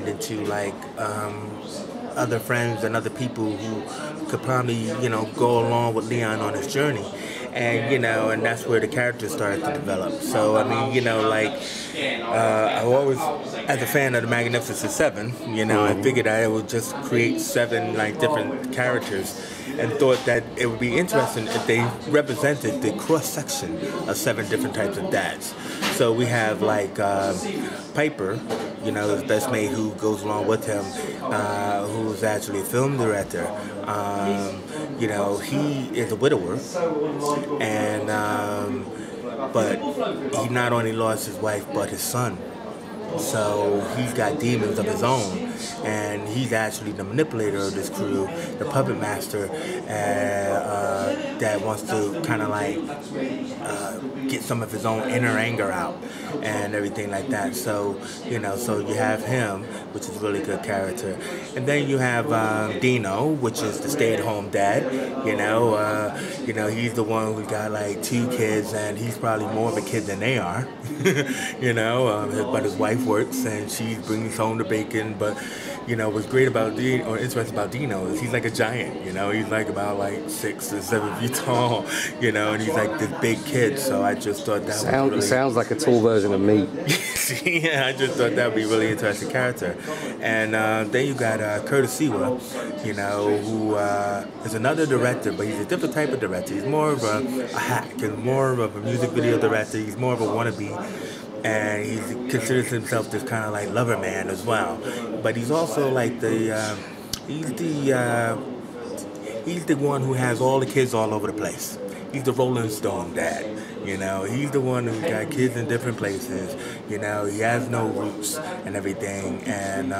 turned into like other friends and other people who could probably, go along with Leon on his journey. And, and that's where the characters started to develop. So, I mean, I always, as a fan of the Magnificent Seven, I figured I would just create 7, like, different characters, and thought that it would be interesting if they represented the cross-section of 7 different types of dads. So we have, like, Piper, his best mate who goes along with him, who's actually a film director. He is a widower, and but he not only lost his wife but his son. So he's got demons of his own, and he's actually the manipulator of this crew, the puppet master, that wants to kind of like get some of his own inner anger out and everything like that. So so you have him, which is a really good character, and then you have Dino, which is the stay-at-home dad. He's the one who got like 2 kids, and he's probably more of a kid than they are. But his wife works and she brings home the bacon. But what's great about Dino, or interesting about Dino, is he's like a giant. He's like about like 6 or 7 feet tall. And he's like this big kid. So I just thought that was really... sounds like a tall version of me. Yeah, I just thought that would be a really interesting character. And then you got Curtis Sewa, who is another director, but he's a different type of director. He's more of a hack, and more of a music video director. He's more of a wannabe, and he considers himself this kind of like lover man as well. But he's also like he's the one who has all the kids all over the place. He's the Rolling Stone dad. He's the one who got kids in different places. He has no roots and everything, and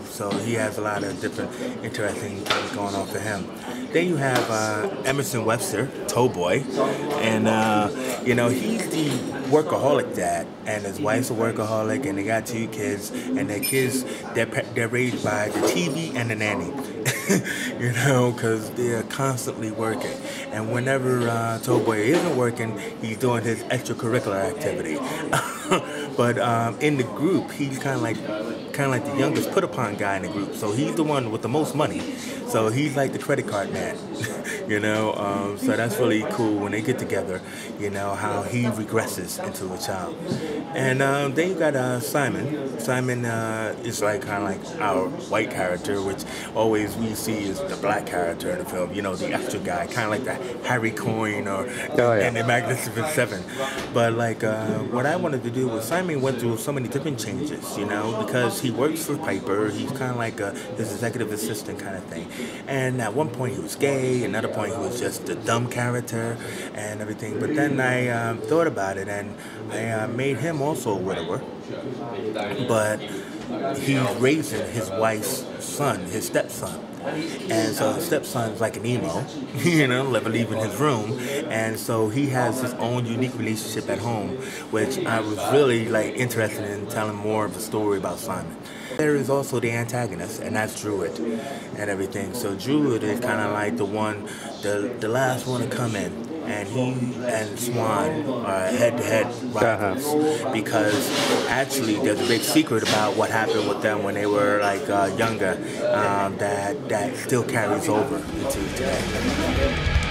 so he has a lot of different interesting things going on for him. Then you have Emerson Webster, Toeboy, and he's the workaholic dad, and his wife's a workaholic, and they got 2 kids, and their kids they're raised by the TV and the nanny. Because they're constantly working, and whenever Toeboy isn't working, he's doing his extracurricular activity. But in the group, he's kind of like the youngest put upon guy in the group. So he's the one with the most money. So he's like the credit card man. So that's really cool when they get together. How he regresses into a child. And then you got Simon. Simon is like kind of like our white character, which always we see is the black character in the film. The extra guy, kind of like the Harry Coyne or and the Magnificent Seven. But like what I wanted to do was Simon went through so many different changes, because he works for Piper. He's kind of like his executive assistant kind of thing. And at one point he was gay, another point he was just a dumb character and everything. But then I thought about it, and I made him also a widower. But he's raising his wife's son, his stepson. And so his stepson's like an emo, never leaving his room. And so he has his own unique relationship at home, which I was really like interested in telling more of the story about Simon. There is also the antagonist, and that's Druid and everything. So Druid is kind of like the one, the last one to come in. And he and Swan are head-to-head rivals because actually there's a big secret about what happened with them when they were like younger that still carries over into today.